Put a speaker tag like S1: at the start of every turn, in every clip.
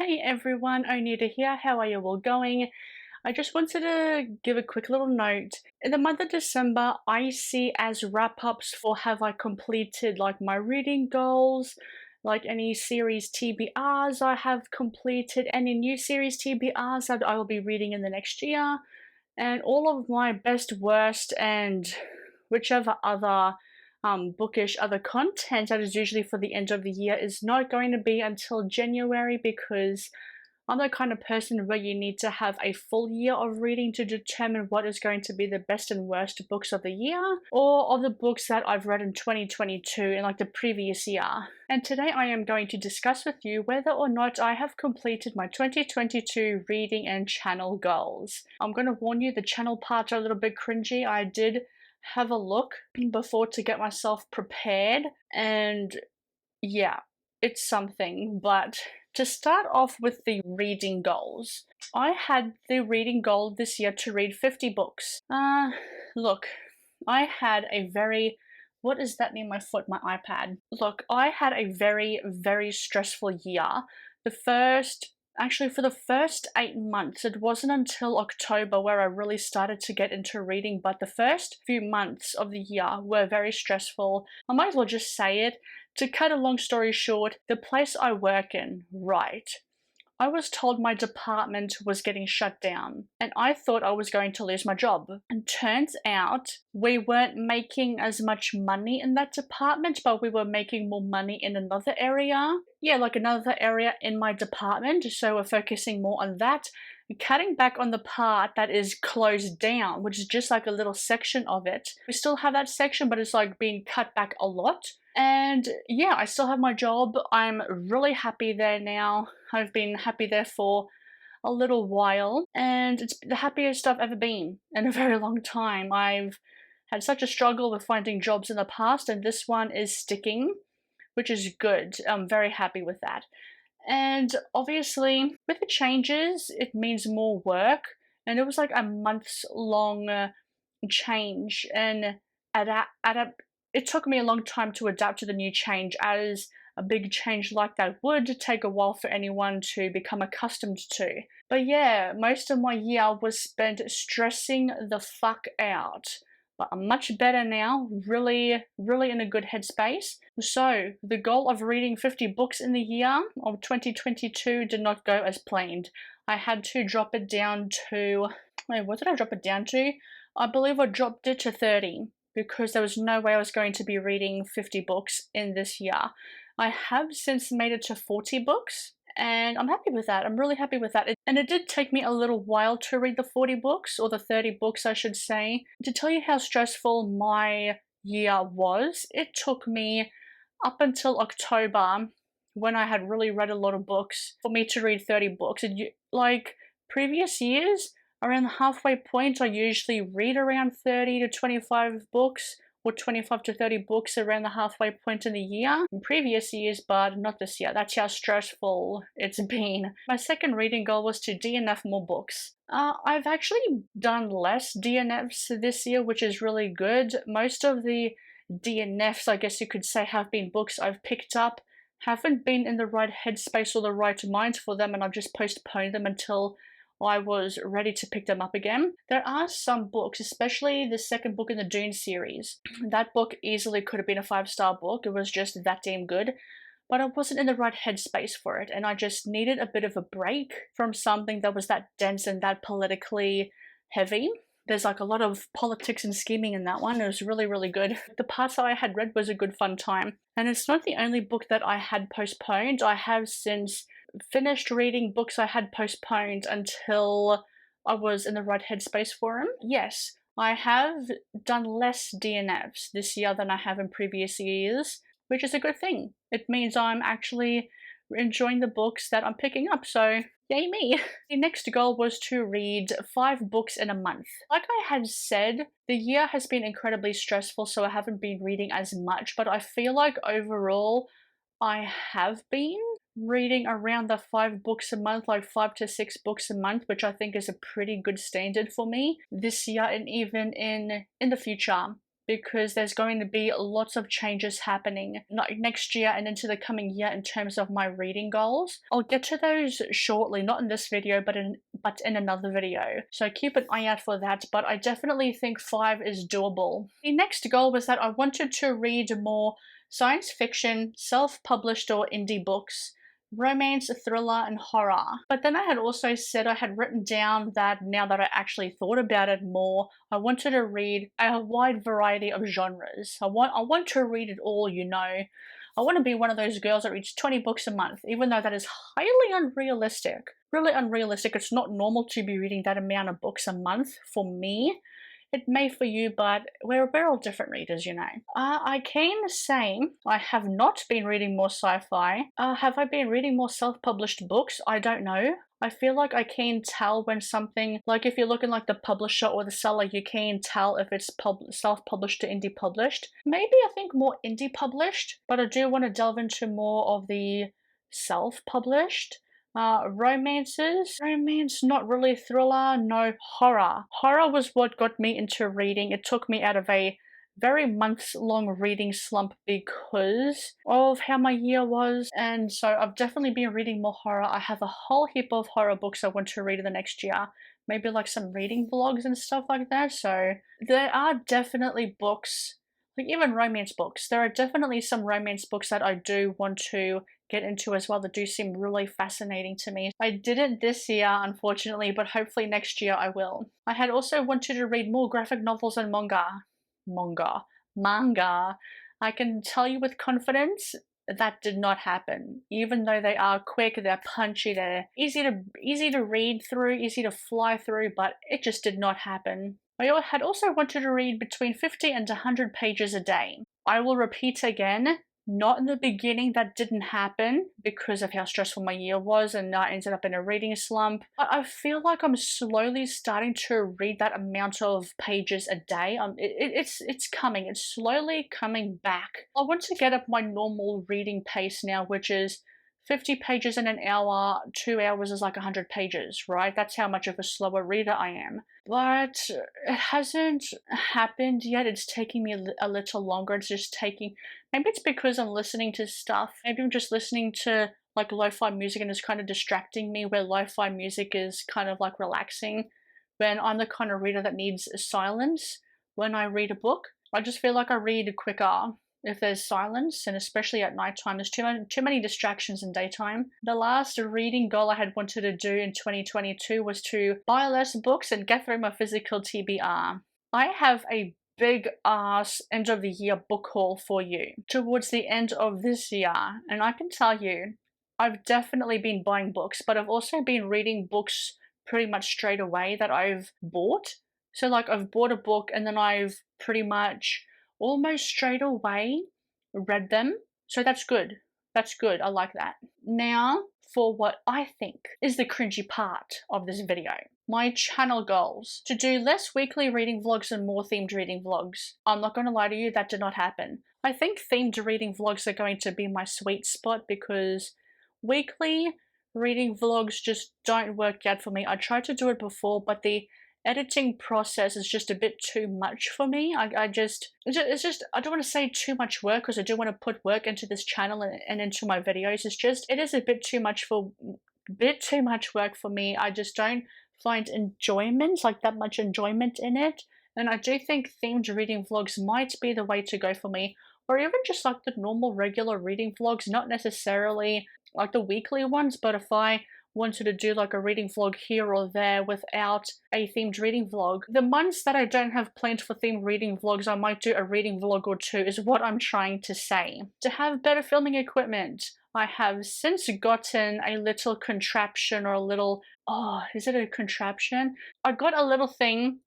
S1: Hey everyone, Onita here. How are you all going? I just wanted to give a quick little note. In the month of December, I see as wrap-ups for have I completed like my reading goals, like any series TBRs I have completed, any new series TBRs that I will be reading in the next year, and all of my best, worst, and whichever other bookish other content that is usually for the end of the year is not going to be until January, because I'm the kind of person where you need to have a full year of reading to determine what is going to be the best and worst books of the year, or of the books that I've read in 2022 in like the previous year. And today I am going to discuss with you whether or not I have completed my 2022 reading and channel goals. I'm going to warn you, the channel parts are a little bit cringy. I did have a look before to get myself prepared, and yeah, it's something. But to start off with the reading goals, I had the reading goal this year to read 50 books. Look, I had a very, what is that near my foot? My iPad. Look, I had a very, very stressful year. For the first 8 months, it wasn't until October where I really started to get into reading, but the first few months of the year were very stressful. I might as well just say it. To cut a long story short, the place I work in, right, I was told my department was getting shut down, and I thought I was going to lose my job. And turns out we weren't making as much money in that department, but we were making more money in another area. Yeah, like another area in my department, so we're focusing more on that. Cutting back on the part that is closed down, which is just like a little section of it. We still have that section, but it's like being cut back a lot. And yeah, I still have my job. I'm really happy there now. I've been happy there for a little while, and it's the happiest I've ever been in a very long time. I've had such a struggle with finding jobs in the past, and this one is sticking, which is good. I'm very happy with that. And obviously, with the changes, it means more work, and it was like a months long change, and it took me a long time to adapt to the new change, as a big change like that would take a while for anyone to become accustomed to. But yeah, most of my year was spent stressing the fuck out. But I'm much better now, really, really in a good headspace. So, the goal of reading 50 books in the year of 2022 did not go as planned. I had to drop it down to... Wait, what did I drop it down to? I believe I dropped it to 30, because there was no way I was going to be reading 50 books in this year. I have since made it to 40 books, and I'm happy with that. I'm really happy with that. And it did take me a little while to read the 40 books, or the 30 books I should say. To tell you how stressful my year was, it took me up until October, when I had really read a lot of books, for me to read 30 books. And like previous years, around the halfway point, I usually read around 30 to 25 books, or 25 to 30 books around the halfway point in the year in previous years, but not this year. That's how stressful it's been. My second reading goal was to DNF more books. I've actually done less DNFs this year, which is really good. Most of the DNFs, I guess you could say, have been books I've picked up, haven't been in the right headspace or the right mind for them, and I've just postponed them until I was ready to pick them up again. There are some books, especially the second book in the Dune series. That book easily could have been a 5-star book. It was just that damn good. But I wasn't in the right headspace for it, and I just needed a bit of a break from something that was that dense and that politically heavy. There's like a lot of politics and scheming in that one. It was really, really good. The parts that I had read was a good fun time. And it's not the only book that I had postponed. I have since finished reading books I had postponed until I was in the right headspace for them. Yes, I have done less DNFs this year than I have in previous years, which is a good thing. It means I'm actually enjoying the books that I'm picking up, so yay me. The next goal was to read 5 books in a month. Like I had said, the year has been incredibly stressful, so I haven't been reading as much, but I feel like overall I have been reading around the 5 books a month, like 5 to 6 books a month, which I think is a pretty good standard for me this year and even in the future, because there's going to be lots of changes happening next year and into the coming year in terms of my reading goals. I'll get to those shortly, not in this video, but in another video. So keep an eye out for that, but I definitely think 5 is doable. The next goal was that I wanted to read more science fiction, self-published or indie books, romance, thriller, and horror. But then I had also said, I had written down that now that I actually thought about it more, I wanted to read a wide variety of genres. I want to read it all, you know. I want to be one of those girls that reads 20 books a month, even though that is highly unrealistic. Really unrealistic. It's not normal to be reading that amount of books a month for me. It may for you, but we're all different readers, you know. I can say I have not been reading more sci-fi. Have I been reading more self-published books? I don't know. I feel like I can tell when something, like if you're looking like the publisher or the seller, you can tell if it's self-published to indie published. Maybe I think more indie published, but I do want to delve into more of the self-published. Romances? Romance, not really. Thriller, no. Horror. Horror was what got me into reading. It took me out of a very months-long reading slump because of how my year was, and so I've definitely been reading more horror. I have a whole heap of horror books I want to read in the next year. Maybe like some reading vlogs and stuff like that. So there are definitely books, like even romance books. There are definitely some romance books that I do want to get into as well that do seem really fascinating to me. I didn't this year, unfortunately, but hopefully next year I will. I had also wanted to read more graphic novels and manga. Manga. I can tell you with confidence that did not happen. Even though they are quick, they're punchy, they're easy to read through, easy to fly through, but it just did not happen. I had also wanted to read between 50 and 100 pages a day. I will repeat again, not in the beginning, that didn't happen because of how stressful my year was and I ended up in a reading slump. But I feel like I'm slowly starting to read that amount of pages a day. It's coming. It's slowly coming back. I want to get up my normal reading pace now, which is 50 pages in an hour, 2 hours is like 100 pages, right? That's how much of a slower reader I am. But it hasn't happened yet. It's taking me a little longer. It's just taking, maybe it's because I'm listening to stuff. Maybe I'm just listening to like lo-fi music and it's kind of distracting me, where lo-fi music is kind of like relaxing. When I'm the kind of reader that needs silence when I read a book. I just feel like I read quicker if there's silence, and especially at nighttime. There's too many distractions in daytime. The last reading goal I had wanted to do in 2022 was to buy less books and get through my physical TBR. I have a big ass end of the year book haul for you towards the end of this year, and I can tell you, I've definitely been buying books, but I've also been reading books pretty much straight away that I've bought. So like I've bought a book and then I've pretty much almost straight away read them. So that's good. That's good. I like that. Now, for what I think is the cringy part of this video. My channel goals. To do less weekly reading vlogs and more themed reading vlogs. I'm not going to lie to you, that did not happen. I think themed reading vlogs are going to be my sweet spot because weekly reading vlogs just don't work out for me. I tried to do it before, but the editing process is just a bit too much for me. It's just, I don't want to say too much work because I do want to put work into this channel and into my videos. It is a bit too much work for me. I just don't find enjoyment, like that much enjoyment in it. And I do think themed reading vlogs might be the way to go for me, or even just like the normal regular reading vlogs, not necessarily like the weekly ones, but if I wanted to do like a reading vlog here or there without a themed reading vlog. The months that I don't have planned for themed reading vlogs, I might do a reading vlog or two, is what I'm trying to say. To have better filming equipment. I have since gotten a little contraption or a little, is it a contraption? I got a little thing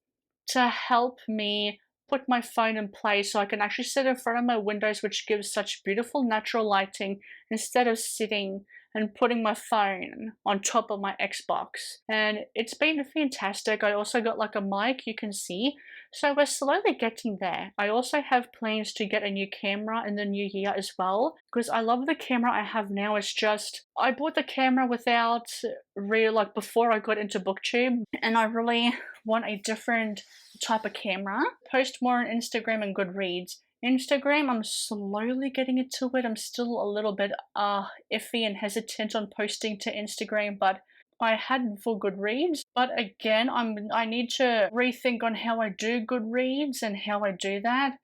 S1: to help me put my phone in place so I can actually sit in front of my windows, which gives such beautiful natural lighting instead of sitting and putting my phone on top of my Xbox. And it's been fantastic. I also got like a mic you can see. So we're slowly getting there. I also have plans to get a new camera in the new year as well, because I love the camera I have now. It's just, I bought the camera without like before I got into booktube, and I really want a different type of camera. Post more on Instagram and Goodreads. Instagram, I'm slowly getting into it. I'm still a little bit iffy and hesitant on posting to Instagram, but I had for Goodreads. But again, I need to rethink on how I do Goodreads and how I do that.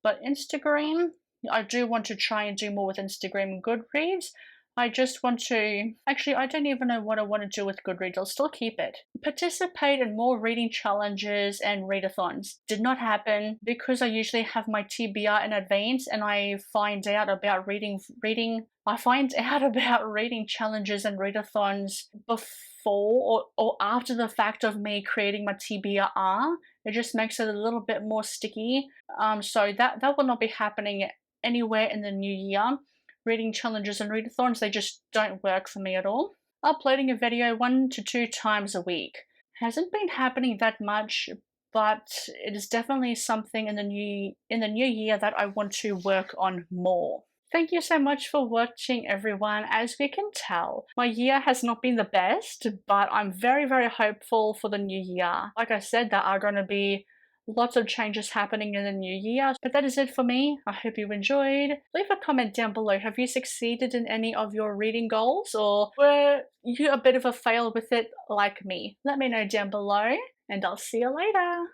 S1: But Instagram, I do want to try and do more with Instagram and Goodreads. I just want to, actually, I don't even know what I want to do with Goodreads. I'll still keep it. Participate in more reading challenges and readathons. Did not happen because I usually have my TBR in advance, and I find out about reading challenges and readathons before or after the fact of me creating my TBR. It just makes it a little bit more sticky. So that will not be happening anywhere in the new year. Reading challenges and readathons, they just don't work for me at all. Uploading a video 1 to 2 times a week. Hasn't been happening that much, but it is definitely something in the new year that I want to work on more. Thank you so much for watching, everyone. As we can tell, my year has not been the best, but I'm very, very hopeful for the new year. Like I said, there are going to be lots of changes happening in the new year. But that is it for me. I hope you enjoyed. Leave a comment down below. Have you succeeded in any of your reading goals, or were you a bit of a fail with it like me? Let me know down below, and I'll see you later.